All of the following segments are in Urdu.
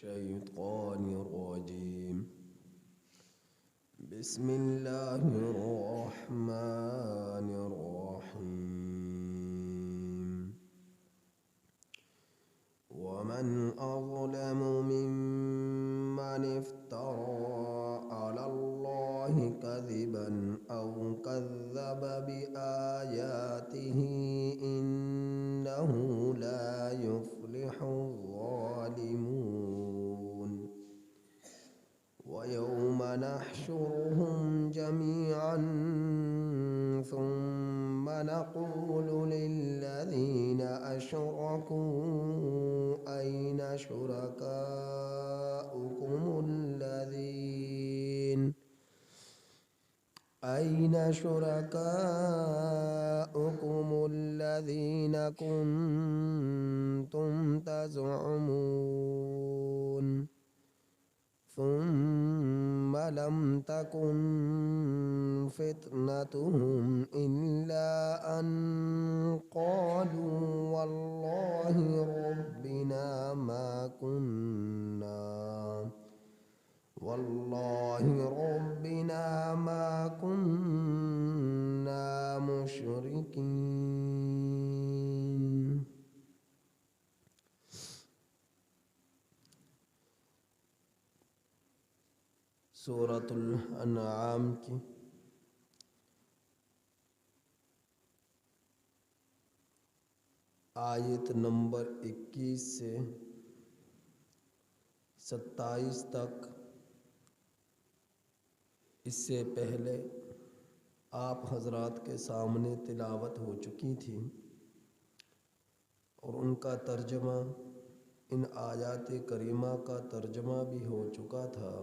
الشيطان الرجيم. بسم الله الرحمن الرحيم. ومن أظلم ممن افترى على الله كذبا أو كذب بآياته إنه لا يفلح الظالمون. ويوم نحشرهم جميعا ثم نقول للذين أشركوا أين شركاؤكم الذين كنتم تزعمون ثم لم تكن فتنتهم إلا أن قالوا والله ربنا ما كنا مشركين. سورۃ الانعام کی آیت نمبر 21 سے 27 تک اس سے پہلے آپ حضرات کے سامنے تلاوت ہو چکی تھی اور ان کا ترجمہ، ان آیات کریمہ کا ترجمہ بھی ہو چکا تھا۔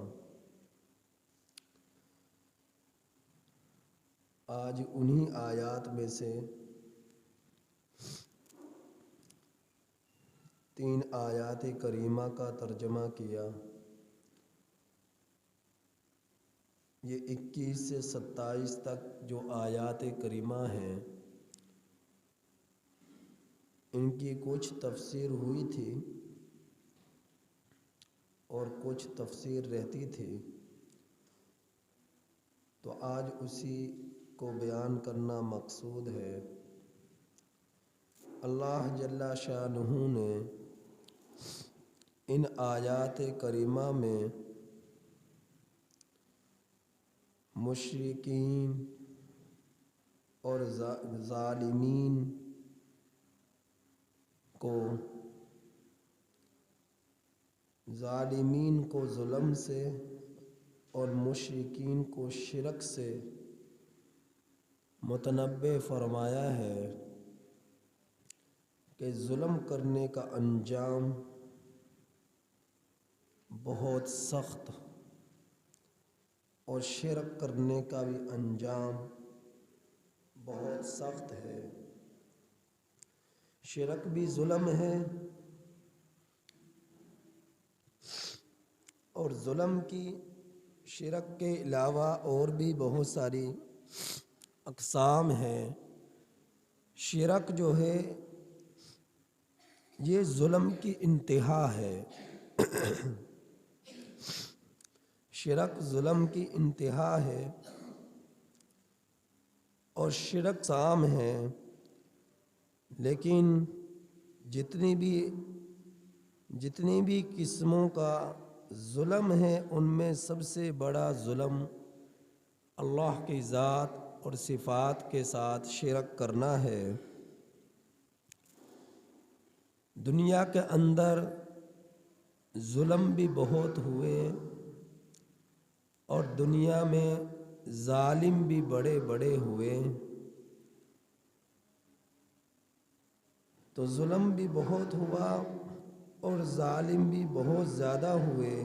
آج انہی آیات میں سے 3 آیات کریمہ کا ترجمہ کیا۔ یہ 21 سے 27 تک جو آیات کریمہ ہیں ان کی کچھ تفسیر ہوئی تھی اور کچھ تفسیر رہتی تھی، تو آج اسی کو بیان کرنا مقصود ہے۔ اللہ جل شانہ نے ان آیات کریمہ میں مشرکین اور ظالمین کو ظلم سے اور مشرکین کو شرک سے متنبع فرمایا ہے کہ ظلم کرنے کا انجام بہت سخت اور شرک کرنے کا بھی انجام بہت سخت ہے۔ شرک بھی ظلم ہے اور ظلم کی شرک کے علاوہ اور بھی بہت ساری اقسام ہیں۔ شرک جو ہے یہ ظلم کی انتہا ہے۔ شرک ظلم کی انتہا ہے اور شرک اقسام ہے، لیکن جتنی بھی قسموں کا ظلم ہے ان میں سب سے بڑا ظلم اللہ کی ذات اور صفات کے ساتھ شرک کرنا ہے۔ دنیا کے اندر ظلم بھی بہت ہوئے اور دنیا میں ظالم بھی بڑے بڑے ہوئے، تو ظلم بھی بہت ہوا اور ظالم بھی بہت زیادہ ہوئے،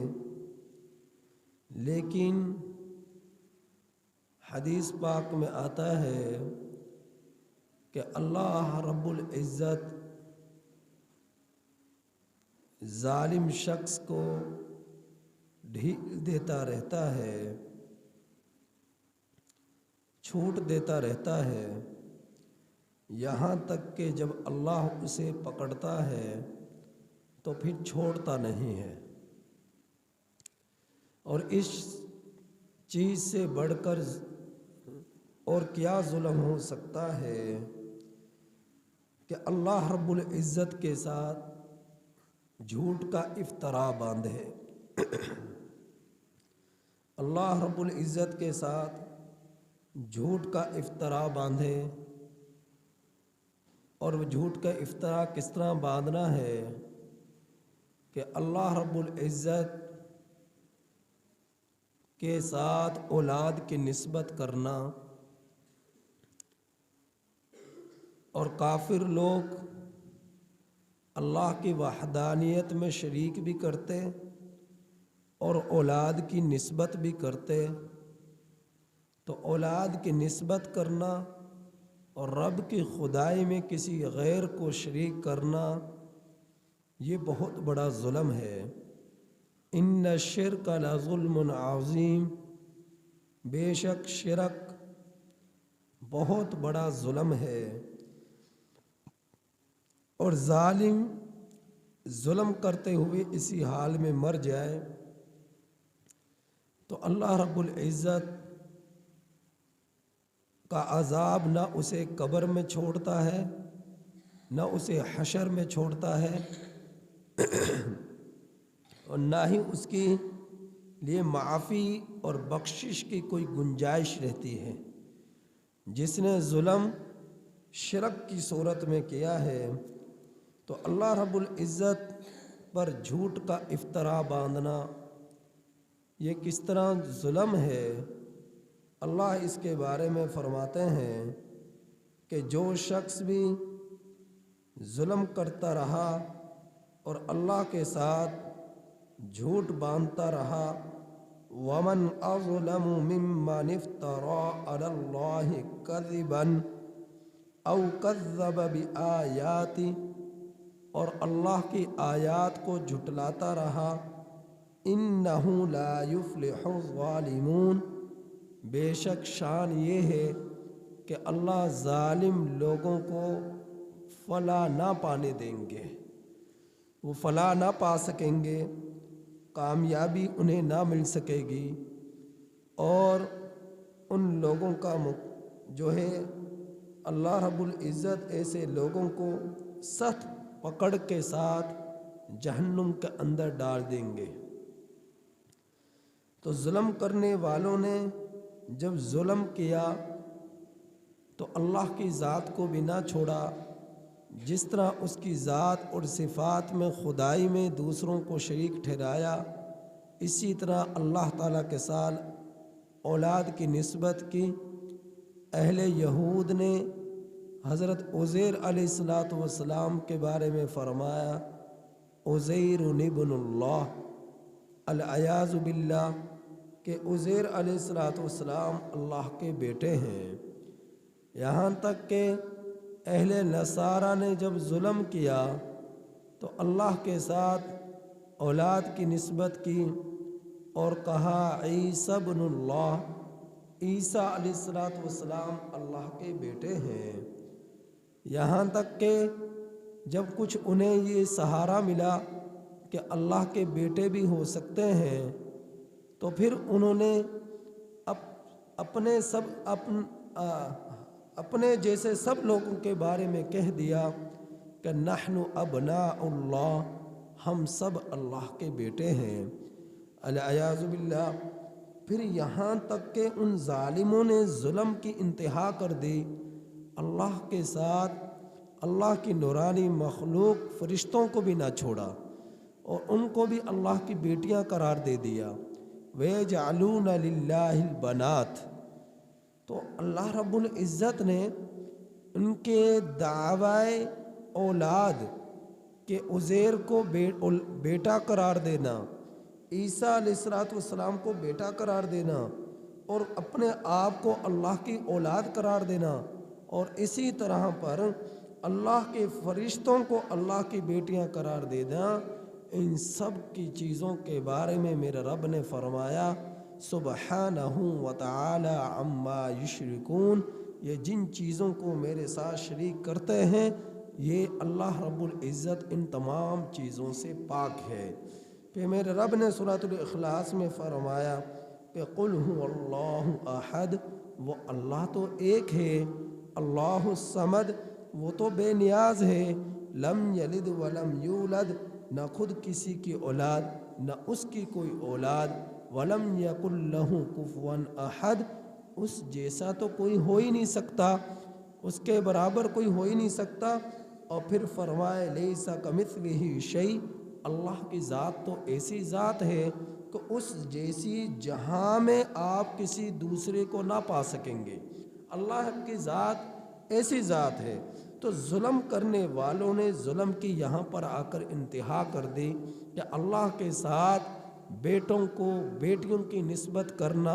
لیکن حدیث پاک میں آتا ہے کہ اللہ رب العزت ظالم شخص کو ڈھیل دیتا رہتا ہے، چھوٹ دیتا رہتا ہے، یہاں تک کہ جب اللہ اسے پکڑتا ہے تو پھر چھوڑتا نہیں ہے۔ اور اس چیز سے بڑھ کر اور کیا ظلم ہو سکتا ہے کہ اللہ رب العزت کے ساتھ جھوٹ کا افترا باندھے۔ اللہ رب العزت کے ساتھ جھوٹ کا افطرا باندھے۔ اور وہ جھوٹ کا افطرا کس طرح باندھنا ہے کہ اللہ رب العزت کے ساتھ اولاد کی نسبت کرنا، اور کافر لوگ اللہ کی وحدانیت میں شریک بھی کرتے اور اولاد کی نسبت بھی کرتے۔ تو اولاد کی نسبت کرنا اور رب کی خدائی میں کسی غیر کو شریک کرنا، یہ بہت بڑا ظلم ہے۔ ان الشرک لظلم عظیم، بے شک شرک بہت بڑا ظلم ہے۔ اور ظالم ظلم کرتے ہوئے اسی حال میں مر جائے تو اللہ رب العزت کا عذاب نہ اسے قبر میں چھوڑتا ہے، نہ اسے حشر میں چھوڑتا ہے، اور نہ ہی اس کے لیے معافی اور بخشش کی کوئی گنجائش رہتی ہے۔ جس نے ظلم شرک کی صورت میں کیا ہے تو اللہ رب العزت پر جھوٹ کا افترا باندھنا یہ کس طرح ظلم ہے۔ اللہ اس کے بارے میں فرماتے ہیں کہ جو شخص بھی ظلم کرتا رہا اور اللہ کے ساتھ جھوٹ باندھتا رہا، وَمَنْ أَظْلَمُ مِمَّنِ افْتَرَىٰ عَلَى اللَّهِ كَذِبًا أَوْ كَذَّبَ بِآيَاتِهِ، اور اللہ کی آیات کو جھٹلاتا رہا، إِنَّهُ لَا يُفْلِحُ الظَّالِمُونَ، بے شک شان یہ ہے کہ اللہ ظالم لوگوں کو فلاح نہ پانے دیں گے، وہ فلاح نہ پا سکیں گے، کامیابی انہیں نہ مل سکے گی۔ اور ان لوگوں کا جو ہے اللہ رب العزت ایسے لوگوں کو سخت پکڑ کے ساتھ جہنم کے اندر ڈال دیں گے۔ تو ظلم کرنے والوں نے جب ظلم کیا تو اللہ کی ذات کو بھی نہ چھوڑا، جس طرح اس کی ذات اور صفات میں خدائی میں دوسروں کو شریک ٹھہرایا، اسی طرح اللہ تعالیٰ کے ساتھ اولاد کی نسبت کی۔ اہل یہود نے حضرت عزیر علیہ السلام کے بارے میں فرمایا، عزیر ابن اللہ، العیاذ باللہ، کہ عزیر علیہ السلام اللہ کے بیٹے ہیں۔ یہاں تک کہ اہل نصارہ نے جب ظلم کیا تو اللہ کے ساتھ اولاد کی نسبت کی اور کہا عیسی ابن اللہ، عیسیٰ علیہ السلام اللہ کے بیٹے ہیں۔ یہاں تک کہ جب کچھ انہیں یہ سہارا ملا کہ اللہ کے بیٹے بھی ہو سکتے ہیں تو پھر انہوں نے اپنے جیسے سب لوگوں کے بارے میں کہہ دیا کہ نحن ابناء اللہ، ہم سب اللہ کے بیٹے ہیں، العیاذ باللہ۔ پھر یہاں تک کہ ان ظالموں نے ظلم کی انتہا کر دی، اللہ کے ساتھ اللہ کی نورانی مخلوق فرشتوں کو بھی نہ چھوڑا اور ان کو بھی اللہ کی بیٹیاں قرار دے دیا، وَيَجْعَلُونَ لِلَّهِ الْبَنَاتِ۔ تو اللہ رب العزت نے ان کے دعوی اولاد کہ عزیر کو بیٹا قرار دینا، عیسیٰ علیہ السلام کو بیٹا قرار دینا اور اپنے آپ کو اللہ کی اولاد قرار دینا، اور اسی طرح پر اللہ کے فرشتوں کو اللہ کی بیٹیاں قرار دینا، ان سب کی چیزوں کے بارے میں میرے رب نے فرمایا سبحانہ وتعالی عما یشرکون، یہ جن چیزوں کو میرے ساتھ شریک کرتے ہیں یہ اللہ رب العزت ان تمام چیزوں سے پاک ہے۔ پھر میرے رب نے سورۃ الاخلاص میں فرمایا کہ قل هو اللہ احد، وہ اللہ تو ایک ہے، اللہ الصمد، وہ تو بے نیاز ہے، لم یلد ولم یولد، نہ خود کسی کی اولاد نہ اس کی کوئی اولاد، ولم یکن لہ کفوا احد، اس جیسا تو کوئی ہو ہی نہیں سکتا، اس کے برابر کوئی ہو ہی نہیں سکتا۔ اور پھر فرمائے لیس کمثلہ شیء، اللہ کی ذات تو ایسی ذات ہے کہ اس جیسی جہاں میں آپ کسی دوسرے کو نہ پا سکیں گے، اللہ کی ذات ایسی ذات ہے۔ تو ظلم کرنے والوں نے ظلم کی یہاں پر آ کر انتہا کر دی کہ اللہ کے ساتھ بیٹوں کو بیٹیوں کی نسبت کرنا،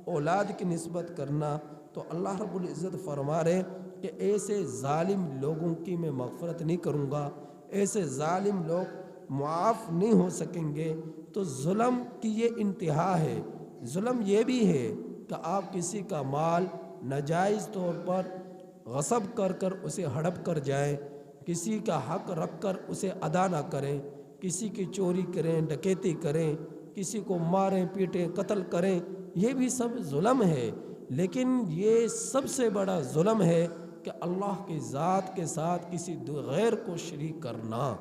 اولاد کی نسبت کرنا۔ تو اللہ رب العزت فرما رہے کہ ایسے ظالم لوگوں کی میں مغفرت نہیں کروں گا، ایسے ظالم لوگ معاف نہیں ہو سکیں گے۔ تو ظلم کی یہ انتہا ہے۔ ظلم یہ بھی ہے کہ آپ کسی کا مال ناجائز طور پر غصب کر کر اسے ہڑپ کر جائیں، کسی کا حق رکھ کر اسے ادا نہ کریں، کسی کی چوری کریں، ڈکیتی کریں، کسی کو ماریں پیٹیں قتل کریں، یہ بھی سب ظلم ہے۔ لیکن یہ سب سے بڑا ظلم ہے کہ اللہ کی ذات کے ساتھ کسی غیر کو شریک کرنا،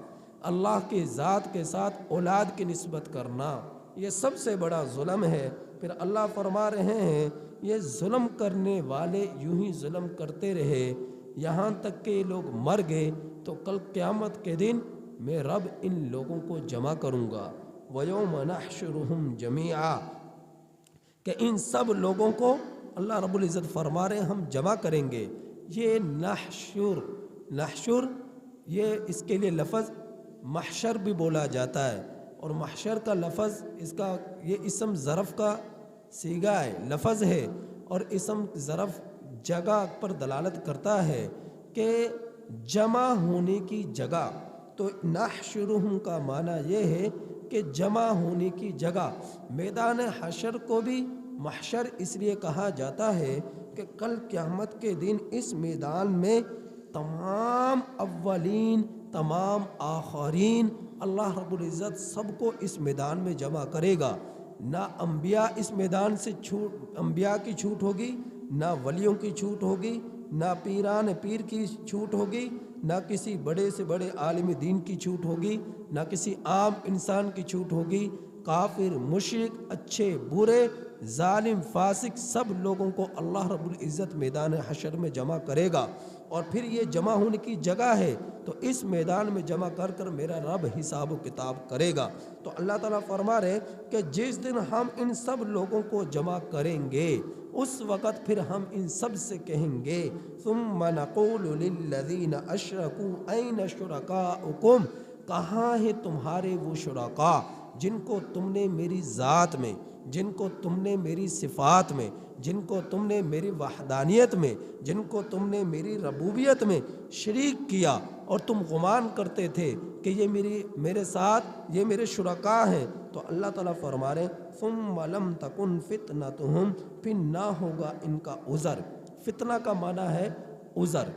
اللہ کی ذات کے ساتھ اولاد کی نسبت کرنا، یہ سب سے بڑا ظلم ہے۔ پھر اللہ فرما رہے ہیں یہ ظلم کرنے والے یوں ہی ظلم کرتے رہے یہاں تک کہ یہ لوگ مر گئے، تو کل قیامت کے دن میں رب ان لوگوں کو جمع کروں گا۔ وَيَوْمَ نَحْشُرُهُمْ جَمِيعًا، کہ ان سب لوگوں کو اللہ رب العزت فرما رہے ہیں ہم جمع کریں گے۔ یہ نحشر یہ اس کے لیے لفظ محشر بھی بولا جاتا ہے، اور محشر کا لفظ اس کا یہ اسم ظرف کا صیغہ ہے، لفظ ہے، اور اسم ظرف جگہ پر دلالت کرتا ہے کہ جمع ہونے کی جگہ۔ تو نحشرہم کا معنی یہ ہے کہ جمع ہونے کی جگہ۔ میدان حشر کو بھی محشر اس لیے کہا جاتا ہے کہ کل قیامت کے دن اس میدان میں تمام اولین تمام آخرین اللہ رب العزت سب کو اس میدان میں جمع کرے گا۔ نہ انبیاء اس میدان سے انبیاء کی چھوٹ ہوگی، نہ ولیوں کی چھوٹ ہوگی، نہ پیران پیر کی چھوٹ ہوگی، نہ کسی بڑے سے بڑے عالم دین کی چھوٹ ہوگی، نہ کسی عام انسان کی چھوٹ ہوگی۔ کافر، مشرک، اچھے برے، ظالم فاسق، سب لوگوں کو اللہ رب العزت میدان حشر میں جمع کرے گا۔ اور پھر یہ جمع ہونے کی جگہ ہے، تو اس میدان میں جمع کر کر میرا رب حساب و کتاب کرے گا۔ تو اللہ تعالیٰ فرما رہے کہ جس دن ہم ان سب لوگوں کو جمع کریں گے اس وقت پھر ہم ان سب سے کہیں گے ثم نقول للذین اشرکوا این شرکاؤکم، کہاں ہیں تمہارے وہ شرکاء جن کو تم نے میری ذات میں، جن کو تم نے میری صفات میں، جن کو تم نے میری وحدانیت میں، جن کو تم نے میری ربوبیت میں شریک کیا، اور تم گمان کرتے تھے کہ یہ میرے ساتھ یہ میرے شرکاء ہیں۔ تو اللہ تعالیٰ فرما رہے ہیں ثم لم تکن فتنتہم، پھر نہ ہوگا ان کا عذر۔ فتنہ کا معنی ہے عذر،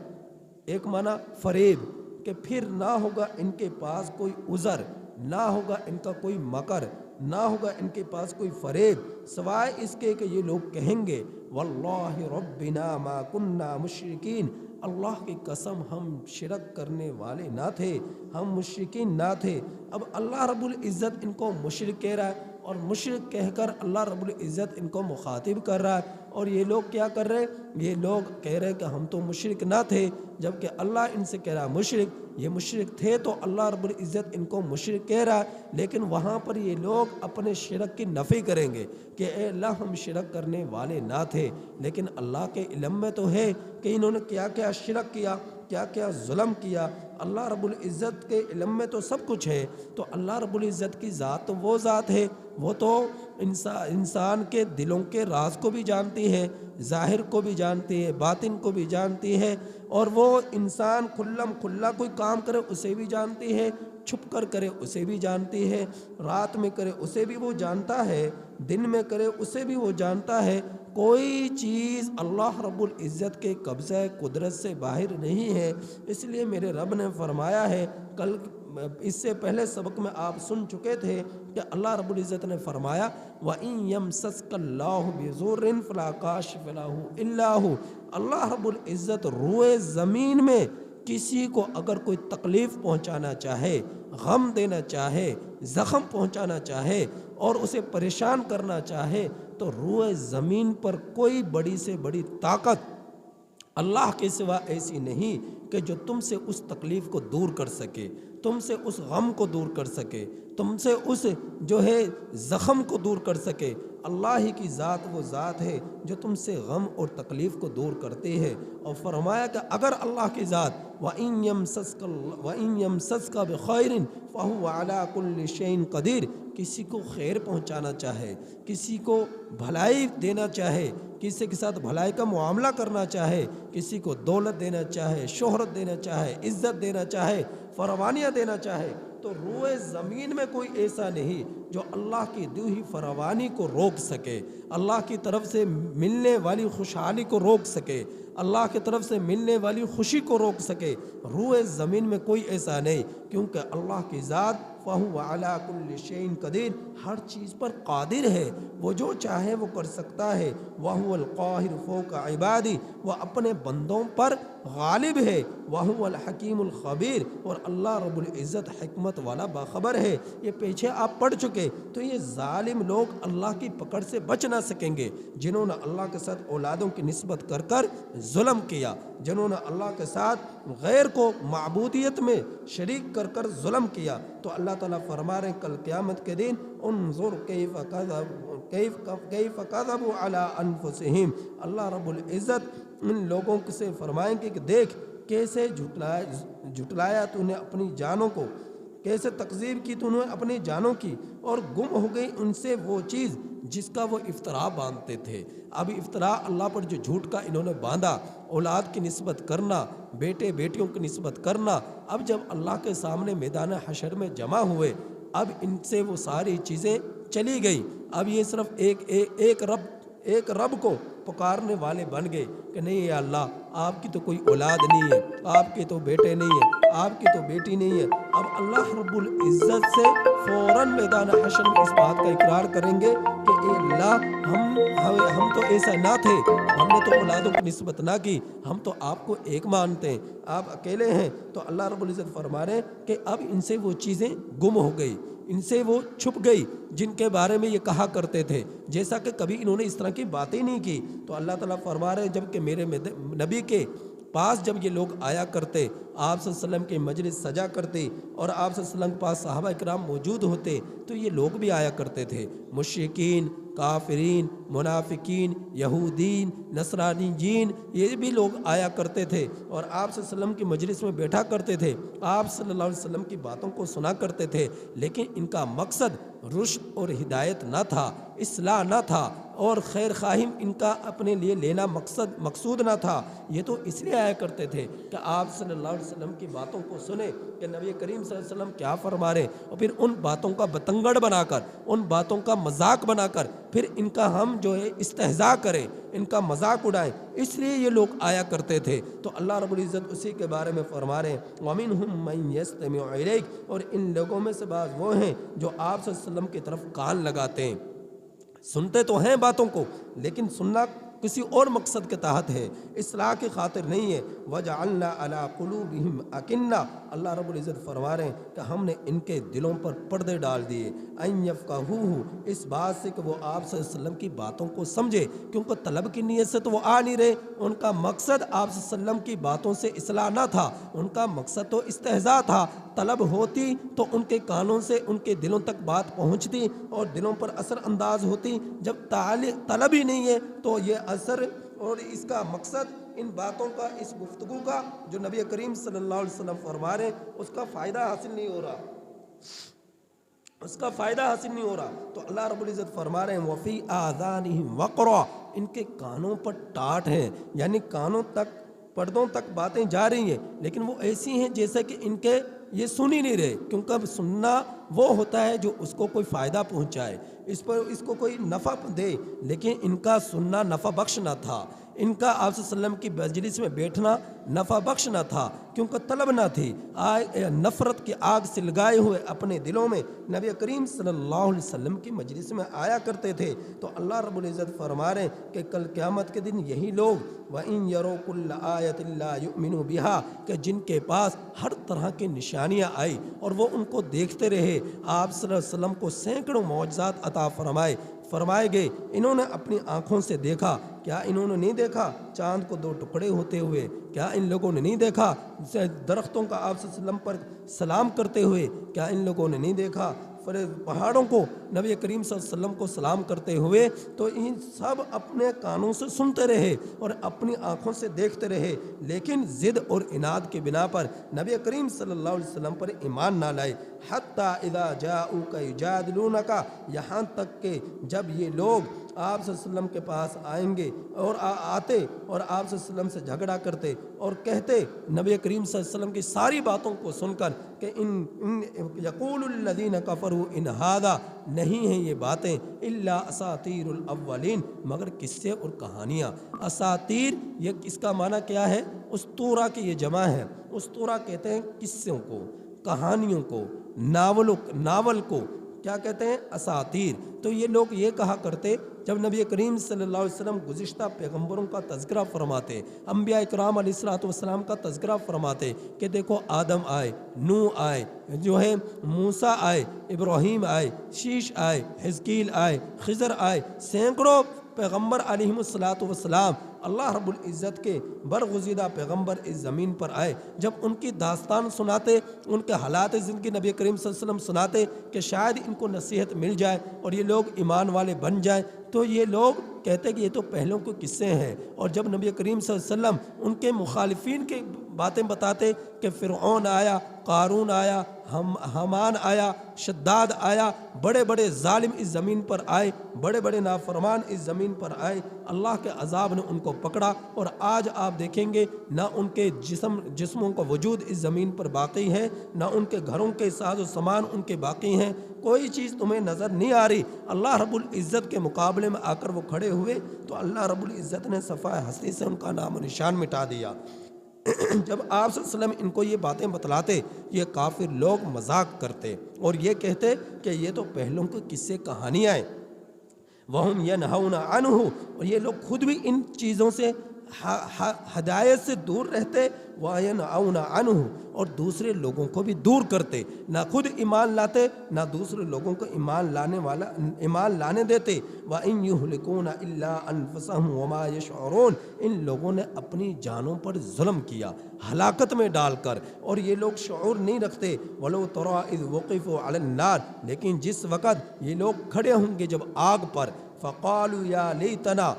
ایک معنی فریب، کہ پھر نہ ہوگا ان کے پاس کوئی عذر، نہ ہوگا ان کا کوئی مکر، نہ ہوگا ان کے پاس کوئی فریب، سوائے اس کے کہ یہ لوگ کہیں گے واللہ ربنا ما کننا مشرکین، اللہ کی قسم ہم شرک کرنے والے نہ تھے، ہم مشرکین نہ تھے۔ اب اللہ رب العزت ان کو مشرک کہہ رہا ہے، اور مشرک کہہ کر اللہ رب العزت ان کو مخاطب کر رہا ہے، اور یہ لوگ کیا کر رہے ہیں؟ یہ لوگ کہہ رہے ہیں کہ ہم تو مشرک نہ تھے، جبکہ اللہ ان سے کہہ رہا ہے مشرک۔ یہ مشرک تھے تو اللہ رب العزت ان کو مشرک کہہ رہا ہے، لیکن وہاں پر یہ لوگ اپنے شرک کی نفی کریں گے کہ اے اللہ ہم شرک کرنے والے نہ تھے، لیکن اللہ کے علم میں تو ہے کہ انہوں نے کیا کیا شرک کیا، کیا کیا ظلم کیا۔ اللہ رب العزت کے علم میں تو سب کچھ ہے۔ تو اللہ رب العزت کی ذات تو وہ ذات ہے، وہ تو انسان کے دلوں کے راز کو بھی جانتی ہے، ظاہر کو بھی جانتی ہے، باطن کو بھی جانتی ہے، اور وہ انسان کھلم کھلا کوئی کام کرے اسے بھی جانتی ہے، چھپ کر کرے اسے بھی جانتی ہے، رات میں کرے اسے بھی وہ جانتا ہے، دن میں کرے اسے بھی وہ جانتا ہے۔ کوئی چیز اللہ رب العزت کے قبضہ قدرت سے باہر نہیں ہے۔ اس لیے میرے رب نے فرمایا ہے کل اس سے پہلے سبق میں آپ سن چکے تھے کہ اللہ رب العزت نے فرمایا وَإِن يَمْسَسْكَ اللَّهُ بِضُرٍّ فَلَا كَاشِفَ لَهُ إِلَّا هُوَ۔ اللہ رب العزت روئے زمین میں کسی کو اگر کوئی تکلیف پہنچانا چاہے، غم دینا چاہے، زخم پہنچانا چاہے اور اسے پریشان کرنا چاہے تو روئے زمین پر کوئی بڑی سے بڑی طاقت اللہ کے سوا ایسی نہیں کہ جو تم سے اس تکلیف کو دور کر سکے، تم سے اس غم کو دور کر سکے، تم سے اس جو ہے زخم کو دور کر سکے۔ اللہ ہی کی ذات وہ ذات ہے جو تم سے غم اور تکلیف کو دور کرتی ہے۔ اور فرمایا کہ اگر اللہ کی ذات وَإِن يَمْسَسْكَ بِخَيْرٍ فَهُوَ عَلَىٰ كُلِّ شَيْءٍ قَدِيرٌ، کسی کو خیر پہنچانا چاہے، کسی کو بھلائی دینا چاہے، کسی کے ساتھ بھلائی کا معاملہ کرنا چاہے، کسی کو دولت دینا چاہے، شہرت دینا چاہے، عزت دینا چاہے، فراوانیاں دینا چاہے، تو روئے زمین میں کوئی ایسا نہیں جو اللہ کی دی ہوئی فراوانی کو روک سکے، اللہ کی طرف سے ملنے والی خوشحالی کو روک سکے، اللہ کی طرف سے ملنے والی خوشی کو روک سکے۔ روئے زمین میں کوئی ایسا نہیں، کیونکہ اللہ کی ذات فَهُوَ عَلَىٰ كُلِّ شَيْءٍ قَدِيرٌ، ہر چیز پر قادر ہے، وہ جو چاہے وہ کر سکتا ہے۔ وَهُوَ الْقَاهِرُ فَوْقَ عِبَادِهِ، وہ اپنے بندوں پر غالب ہے۔ وَهُوَ الْحَكِيمُ الْخَبِيرُ، اور اللہ رب العزت حکمت والا باخبر ہے۔ یہ پیچھے آپ پڑھ چکے، تو یہ ظالم لوگ اللہ کی پکڑ سے بچ نہ سکیں گے جنہوں نے اللہ کے ساتھ اولادوں کی نسبت کر کر ظلم کیا، جنہوں نے اللہ کے ساتھ غیر کو معبودیت میں شریک کر کر ظلم کیا۔ تو اللہ تعالیٰ فرما رہے ہیں کل قیامت کے دن انظر کیف کذبوا علی انفسہم، اللہ رب العزت ان لوگوں سے فرمائیں گے کہ دیکھ کیسے جھٹلایا تو نے اپنی جانوں کو، کیسے تکذیب کی تو نے اپنی جانوں کی، اور گم ہو گئی ان سے وہ چیز جس کا وہ افطرا باندھتے تھے۔ اب افطرا اللہ پر جو جھوٹ کا انہوں نے باندھا، اولاد کی نسبت کرنا، بیٹے بیٹیوں کی نسبت کرنا، اب جب اللہ کے سامنے میدان حشر میں جمع ہوئے، اب ان سے وہ ساری چیزیں چلی گئی۔ اب یہ صرف ایک رب کو پکارنے والے بن گئے کہ نہیں یا اللہ آپ کی تو کوئی اولاد نہیں ہے، آپ کے تو بیٹے نہیں ہیں، آپ کی تو بیٹی نہیں ہے۔ اب اللہ رب العزت سے فوراً میدان حشر میں اس بات کا اقرار کریں گے کہ اے اللہ ہم تو ایسا نہ تھے، ہم نے تو اولادوں کی نسبت نہ کی، ہم تو آپ کو ایک مانتے ہیں، آپ اکیلے ہیں۔ تو اللہ رب العزت فرما رہے ہیں کہ اب ان سے وہ چیزیں گم ہو گئی، ان سے وہ چھپ گئی جن کے بارے میں یہ کہا کرتے تھے، جیسا کہ کبھی انہوں نے اس طرح کی باتیں نہیں کی۔ تو اللہ تعالیٰ فرما رہے ہیں جب کہ میرے نبی کے پاس جب یہ لوگ آیا کرتے، آپ صلی اللہ علیہ وسلم کی مجلس سجا کرتے اور آپ صلی اللہ علیہ وسلم کے پاس صحابہ اکرام موجود ہوتے، تو یہ لوگ بھی آیا کرتے تھے، مشرکین، کافرین، منافقین، یہودین، نصرانیین، یہ بھی لوگ آیا کرتے تھے اور آپ صلی اللہ علیہ وسلم کی مجلس میں بیٹھا کرتے تھے، آپ صلی اللہ علیہ وسلم کی باتوں کو سنا کرتے تھے، لیکن ان کا مقصد رشد اور ہدایت نہ تھا، اصلاح نہ تھا، اور خیر خواہی ان کا اپنے لیے لینا مقصود نہ تھا۔ یہ تو اس لیے آیا کرتے تھے کہ آپ صلی اللہ علیہ وسلم کی باتوں کو سنیں کہ نبی کریم صلی اللہ علیہ وسلم کیا فرما رہے، اور پھر ان باتوں کا بتنگڑ بنا کر، ان باتوں کا مذاق بنا کر پھر ان کا ہم جو ہے استہزاء کریں، ان کا مذاق اڑائیں، اس لیے یہ لوگ آیا کرتے تھے۔ تو اللہ رب العزت اسی کے بارے میں فرما رہے ہیں وَمِنْهُمْ مَنْ يَسْتَمِعُ إِلَيْكَ، اور ان لوگوں میں سے بعض وہ ہیں جو آپ صلی اللہ علیہ وسلم کی طرف کان لگاتے ہیں، سنتے تو ہیں باتوں کو لیکن سننا کسی اور مقصد کے تحت ہے، اصلاح کی خاطر نہیں ہے۔ وَجَعَلْنَا عَلَىٰ قُلُوبِهِمْ أَكِنَّةً، اللہ رب العزت فرما رہے ہیں کہ ہم نے ان کے دلوں پر پردے ڈال دیے، أَن يَفْقَهُوهُ، اس بات سے کہ وہ آپ صلی اللہ علیہ وسلم کی باتوں کو سمجھے، کیونکہ طلب کی نیت سے تو وہ آ نہیں رہے، ان کا مقصد آپ صلی اللہ علیہ وسلم کی باتوں سے اصلاح نہ تھا، ان کا مقصد تو استہزاء تھا۔ طلب ہوتی تو ان کے کانوں سے ان کے دلوں تک بات پہنچتی اور دلوں پر اثر انداز ہوتی، جب طلب ہی نہیں ہے تو یہ اثر اور اس کا مقصد ان باتوں کا، اس گفتگو کا جو نبی کریم صلی اللہ علیہ وسلم فرما رہے ہیں اس کا فائدہ حاصل نہیں ہو رہا، اس کا فائدہ حاصل نہیں ہو رہا۔ تو اللہ رب العزت فرما رہے ہیں وَفِي آذَانِهِمْ وَقْرٌ، ان کے کانوں پر ٹاٹ ہے، یعنی کانوں تک، پردوں تک باتیں جا رہی ہیں لیکن وہ ایسی ہیں جیسے کہ ان کے یہ سن ہی نہیں رہے، کیونکہ سننا وہ ہوتا ہے جو اس کو کوئی فائدہ پہنچائے، اس کو کوئی نفع دے، لیکن ان کا سننا نفع بخش نہ تھا، ان کا آپ صلی اللہ علیہ وسلم کی مجلس میں بیٹھنا نفع بخش نہ تھا، کیونکہ طلب نہ تھی، نفرت کی آگ سے لگائے ہوئے اپنے دلوں میں نبی کریم صلی اللہ علیہ وسلم کی مجلس میں آیا کرتے تھے۔ تو اللہ رب العزت فرما رہے ہیں کہ کل قیامت کے دن یہی لوگ وَإِن يَرَوْا كُلَّ آيَةٍ لَا يُؤْمِنُوا بِهَا، کہ جن کے پاس ہر طرح کی نشانیاں آئی اور وہ ان کو دیکھتے رہے، آپ صلی اللہ علیہ وسلم کو سینکڑوں معجزات عطا فرمائے گئے، انہوں نے اپنی آنکھوں سے دیکھا، کیا انہوں نے نہیں دیکھا چاند کو 2 ٹکڑے ہوتے ہوئے؟ کیا ان لوگوں نے نہیں دیکھا درختوں کا آپ صلی اللہ علیہ وسلم پر سلام کرتے ہوئے؟ کیا ان لوگوں نے نہیں دیکھا پہاڑوں کو نبی کریم صلی اللہ علیہ وسلم کو سلام کرتے ہوئے؟ تو ان سب اپنے کانوں سے سنتے رہے اور اپنی آنکھوں سے دیکھتے رہے، لیکن ضد اور عناد کی بنا پر نبی کریم صلی اللہ علیہ وسلم پر ایمان نہ لائے۔ حتیٰ اذا جاؤک یجادلونک، یہاں تک کہ جب یہ لوگ آپ صلی اللہ علیہ وسلم کے پاس آئیں گے اور آتے اور آپ صلی اللہ علیہ وسلم سے جھگڑا کرتے اور کہتے نبی کریم صلی اللہ علیہ وسلم کی ساری باتوں کو سن کر کہ یقول الذین کفروا ان ھذا، نہیں ہیں یہ باتیں الا اساطیر الاولین، مگر قصے اور کہانیاں۔ اساطیر، یہ اس کا معنی کیا ہے؟ اسطورہ کی یہ جمع ہے۔ اسطورہ کہتے ہیں قصوں کو، کہانیوں کو، ناول کو کیا کہتے ہیں؟ اساطیر۔ تو یہ لوگ یہ کہا کرتے جب نبی کریم صلی اللہ علیہ وسلم گزشتہ پیغمبروں کا تذکرہ فرماتے، انبیاء اکرام علیہ السلام کا تذکرہ فرماتے کہ دیکھو آدم آئے، نوح آئے، موسیٰ آئے، ابراہیم آئے، شیش آئے، حزقیل آئے، خضر آئے، سینکڑوں پیغمبر علیہم السلام اللہ رب العزت کے برگزیدہ پیغمبر اس زمین پر آئے۔ جب ان کی داستان سناتے، ان کے حالات زندگی نبی کریم صلی اللہ علیہ وسلم سناتے کہ شاید ان کو نصیحت مل جائے اور یہ لوگ ایمان والے بن جائیں، تو یہ لوگ کہتے کہ یہ تو پہلوں کے قصے ہیں۔ اور جب نبی کریم صلی اللہ علیہ وسلم ان کے مخالفین کی باتیں بتاتے کہ فرعون آیا، قارون آیا، حامان آیا، شداد آیا، بڑے بڑے ظالم اس زمین پر آئے، بڑے بڑے نافرمان اس زمین پر آئے، اللہ کے عذاب نے ان کو پکڑا، اور آج آپ دیکھیں گے نہ ان کے جسموں کا وجود اس زمین پر باقی ہے، نہ ان کے گھروں کے ساز و سامان ان کے باقی ہیں، کوئی چیز تمہیں نظر نہیں آ رہی۔ اللہ رب العزت کے مقابلے میں آ کر وہ کھڑے ہوئے تو اللہ رب العزت نے صفحہ ہستی سے ان کا نام و نشان مٹا دیا۔ جب آپ صلی اللہ علیہ وسلم ان کو یہ باتیں بتلاتے، یہ کافر لوگ مذاق کرتے اور یہ کہتے کہ یہ تو پہلوں کے قصے کہانیاں ہیں۔ وَهُمْ يَنْهَوْنَ عَنْهُ، اور یہ لوگ خود بھی ان چیزوں سے ہدایت سے دور رہتے، وَيَنْهَوْنَ عَنْهُ، اور دوسرے لوگوں کو بھی دور کرتے، نہ خود ایمان لاتے نہ دوسرے لوگوں کو ایمان لانے دیتے۔ وَإِنْ يُهْلِكُونَ إِلَّا أَنفُسَهُمْ وَمَا يَشْعُرُونَ، ان لوگوں نے اپنی جانوں پر ظلم کیا ہلاکت میں ڈال کر، اور یہ لوگ شعور نہیں رکھتے۔ وَلَوْ تَرَىٰ إِذْ وُقِفُوا عَلَى النَّارِ، لیکن جس وقت یہ لوگ کھڑے ہوں گے جب آگ پر، فَقَالُوا يَا لَيْتَنَا،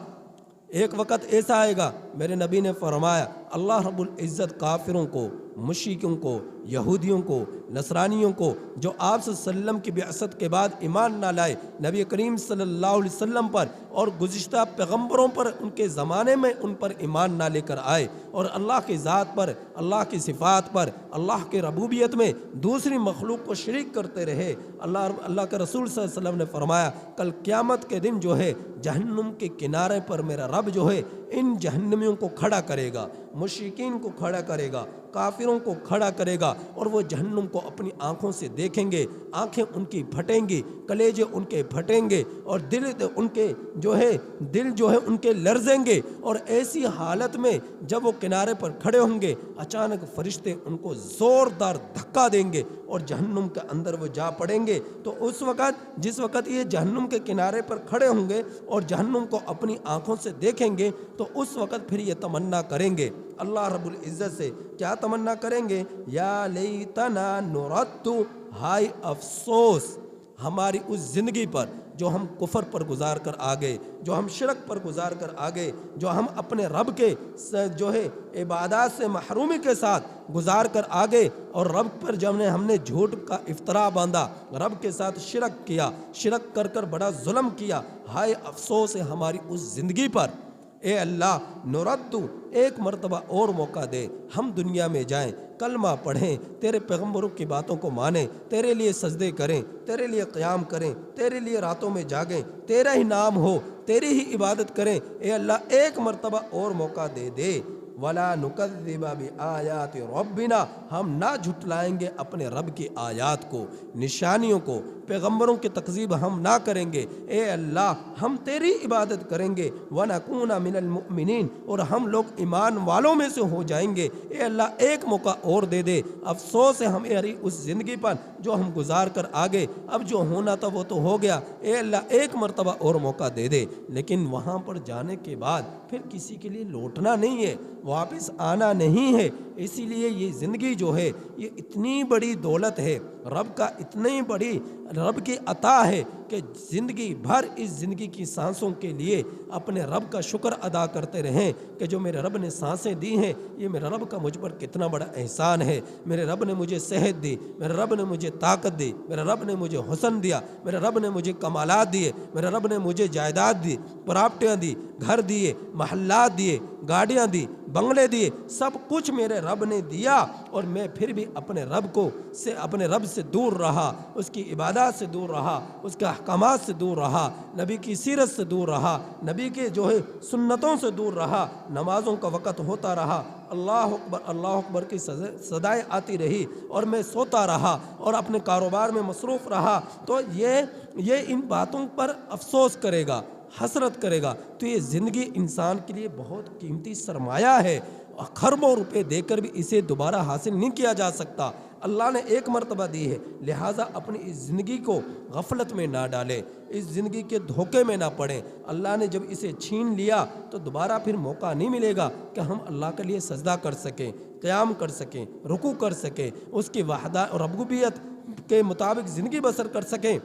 ایک وقت ایسا آئے گا، میرے نبی نے فرمایا اللہ رب العزت کافروں کو، مشرکوں کو، یہودیوں کو، نصرانیوں کو جو آپ صلی اللہ علیہ وسلم کی بعثت کے بعد ایمان نہ لائے نبی کریم صلی اللہ علیہ وسلم پر اور گزشتہ پیغمبروں پر، ان کے زمانے میں ان پر ایمان نہ لے کر آئے اور اللہ کی ذات پر، اللہ کی صفات پر، اللہ کے ربوبیت میں دوسری مخلوق کو شریک کرتے رہے، اللہ کے رسول صلی اللہ علیہ وسلم نے فرمایا کل قیامت کے دن جو ہے جہنم کے کنارے پر میرا رب جو ہے ان جہنمیوں کو کھڑا کرے گا، مشرکین کو کھڑا کرے گا، کافروں کو کھڑا کرے گا، اور وہ جہنم کو اپنی آنکھوں سے دیکھیں گے، آنکھیں ان کی پھٹیں گی، کلیجے ان کے پھٹیں گے، اور دل جو ہے ان کے لرزیں گے، اور ایسی حالت میں جب وہ کنارے پر کھڑے ہوں گے اچانک فرشتے ان کو زوردار دھکا دیں گے اور جہنم کے اندر وہ جا پڑیں گے۔ تو اس وقت جس وقت یہ جہنم کے کنارے پر کھڑے ہوں گے اور جہنم کو اپنی آنکھوں سے دیکھیں گے تو اس وقت پھر یہ تمنا کریں گے اللہ رب العزت سے، کیا تمنا کریں گے؟ یا لیتنا نرد، ہائے افسوس ہماری اس زندگی پر جو ہم کفر پر گزار کر آگے، جو ہم شرک پر گزار کر آگے، جو ہم اپنے رب کے جو ہے عبادات سے محرومی کے ساتھ گزار کر آگے، اور رب پر جب ہم نے جھوٹ کا افترا باندھا، رب کے ساتھ شرک کیا، شرک کر کر بڑا ظلم کیا، ہائے افسوس ہے ہماری اس زندگی پر۔ اے اللہ نردو، ایک مرتبہ اور موقع دے، ہم دنیا میں جائیں، کلمہ پڑھیں، تیرے پیغمبروں کی باتوں کو مانیں، تیرے لیے سجدے کریں، تیرے لیے قیام کریں، تیرے لیے راتوں میں جاگیں، تیرا ہی نام ہو، تیری ہی عبادت کریں۔ اے اللہ ایک مرتبہ اور موقع دے دے، ولا نکذب بآیات ربنا، ہم نہ جھٹلائیں گے اپنے رب کی آیات کو، نشانیوں کو، پیغمبروں کی تکذیب ہم نہ کریں گے۔ اے اللہ ہم تیری عبادت کریں گے، وَنَكُونَ مِنَ الْمُؤْمِنِينَ، اور ہم لوگ ایمان والوں میں سے ہو جائیں گے۔ اے اللہ ایک موقع اور دے دے، افسوس ہے ہماری اس زندگی پر جو ہم گزار کر آگے، اب جو ہونا تھا وہ تو ہو گیا، اے اللہ ایک مرتبہ اور موقع دے دے۔ لیکن وہاں پر جانے کے بعد پھر کسی کے لیے لوٹنا نہیں ہے، واپس آنا نہیں ہے۔ اسی لیے یہ زندگی جو ہے یہ اتنی بڑی دولت ہے، رب کا اتنی بڑی رب کی عطا ہے کہ زندگی بھر اس زندگی کی سانسوں کے لیے اپنے رب کا شکر ادا کرتے رہیں کہ جو میرے رب نے سانسیں دی ہیں، یہ میرے رب کا مجھ پر کتنا بڑا احسان ہے۔ میرے رب نے مجھے صحت دی، میرے رب نے مجھے طاقت دی، میرے رب نے مجھے حسن دیا، میرے رب نے مجھے کمالات دیے، میرے رب نے مجھے جائیداد دی، پراپرٹیاں دی، گھر دیے، محلات دیے، گاڑیاں دی، بنگلے دیے، سب کچھ میرے رب نے دیا، اور میں پھر بھی اپنے رب سے دور رہا، اس کی عبادات سے دور رہا، اس کے احکامات سے دور رہا، نبی کی سیرت سے دور رہا، نبی کے جو ہے سنتوں سے دور رہا، نمازوں کا وقت ہوتا رہا، اللہ اکبر کی صدائیں آتی رہی، اور میں سوتا رہا اور اپنے کاروبار میں مصروف رہا، تو یہ ان باتوں پر افسوس کرے گا، حسرت کرے گا۔ تو یہ زندگی انسان کے لیے بہت قیمتی سرمایہ ہے، خربوں روپے دے کر بھی اسے دوبارہ حاصل نہیں کیا جا سکتا۔ اللہ نے ایک مرتبہ دی ہے، لہٰذا اپنی اس زندگی کو غفلت میں نہ ڈالیں، اس زندگی کے دھوکے میں نہ پڑیں۔ اللہ نے جب اسے چھین لیا تو دوبارہ پھر موقع نہیں ملے گا کہ ہم اللہ کے لیے سجدہ کر سکیں، قیام کر سکیں، رکوع کر سکیں، اس کی وحدت اور ربوبیت کے مطابق زندگی بسر کر سکیں،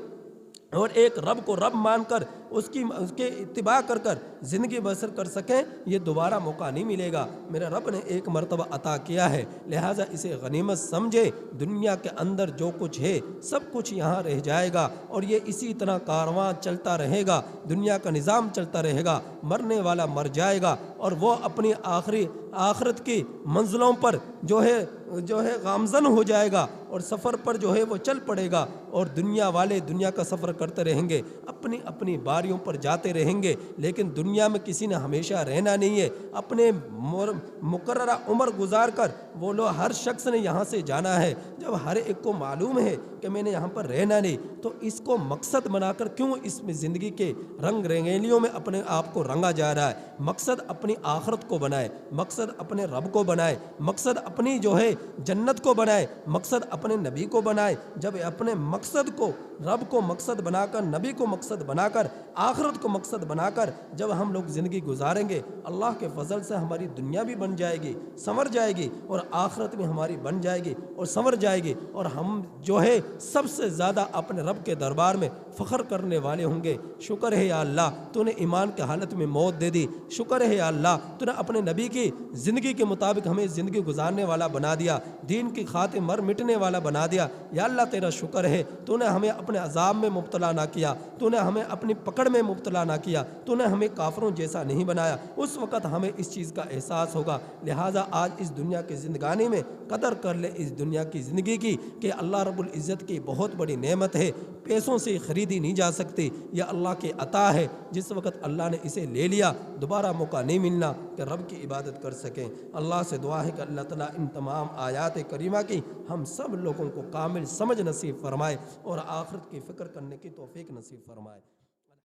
اور ایک رب کو رب مان کر اس کے اتباع کر زندگی بسر کر سکیں۔ یہ دوبارہ موقع نہیں ملے گا، میرے رب نے ایک مرتبہ عطا کیا ہے، لہٰذا اسے غنیمت سمجھے۔ دنیا کے اندر جو کچھ ہے سب کچھ یہاں رہ جائے گا، اور یہ اسی طرح کارواں چلتا رہے گا، دنیا کا نظام چلتا رہے گا، مرنے والا مر جائے گا، اور وہ اپنی آخرت کی منزلوں پر جو ہے گامزن ہو جائے گا، اور سفر پر جو ہے وہ چل پڑے گا، اور دنیا والے دنیا کا سفر کرتے رہیں گے، اپنی اپنی باریوں پر جاتے رہیں گے۔ لیکن دنیا میں کسی نے ہمیشہ رہنا نہیں ہے، اپنے مقررہ عمر گزار کر وہ لوگ ہر شخص نے یہاں سے جانا ہے۔ جب ہر ایک کو معلوم ہے کہ میں نے یہاں پر رہنا نہیں، تو اس کو مقصد بنا کر کیوں اس میں زندگی کے رنگ رنگیلیوں میں اپنے آپ کو رنگا جا رہا ہے؟ مقصد اپنی آخرت کو بنائے، مقصد اپنے رب کو بنائے، مقصد اپنی جو ہے جنت کو بنائے، مقصد اپنے نبی کو بنائے۔ جب اپنے مقصد کو، رب کو مقصد بنا کر، نبی کو مقصد بنا کر، آخرت کو مقصد بنا کر جب ہم لوگ زندگی گزاریں گے، اللہ کے فضل سے ہماری دنیا بھی بن جائے گی، سنور جائے گی، اور آخرت میں ہماری بن جائے گی اور سنور جائے گی، اور ہم جو ہے سب سے زیادہ اپنے رب کے دربار میں فخر کرنے والے ہوں گے۔ شکر ہے یا اللہ تو نے ایمان کے حالت میں موت دے دی، شکر ہے یا اللہ تو نے اپنے نبی کی زندگی کے مطابق ہمیں زندگی گزارنے والا بنا دیا، دین کی خاطر مر مٹنے والا بنا دیا۔ یا اللہ تیرا شکر ہے تو نے ہمیں اپنے عذاب میں مبتلا نہ کیا، تو نے ہمیں اپنی پکڑ میں مبتلا نہ کیا، تو نے ہمیں کافروں جیسا نہیں بنایا۔ اس وقت ہمیں اس چیز کا احساس ہوگا، لہٰذا آج اس دنیا کی زندگانی میں قدر کر لے اس دنیا کی زندگی کی، کہ اللہ رب العزت کی بہت بڑی نعمت ہے، پیسوں سے خریدی نہیں جا سکتی، یہ اللہ کی عطا ہے۔ جس وقت اللہ نے اسے لے لیا دوبارہ موقع نہیں ملنا کہ رب کی عبادت کر سکیں۔ اللہ سے دعا ہے کہ اللہ تعالیٰ ان تمام آیات کریمہ کی ہم سب لوگوں کو کامل سمجھ نصیب فرمائے، اور آخرت کی فکر کرنے کی توفیق نصیب فرمائے۔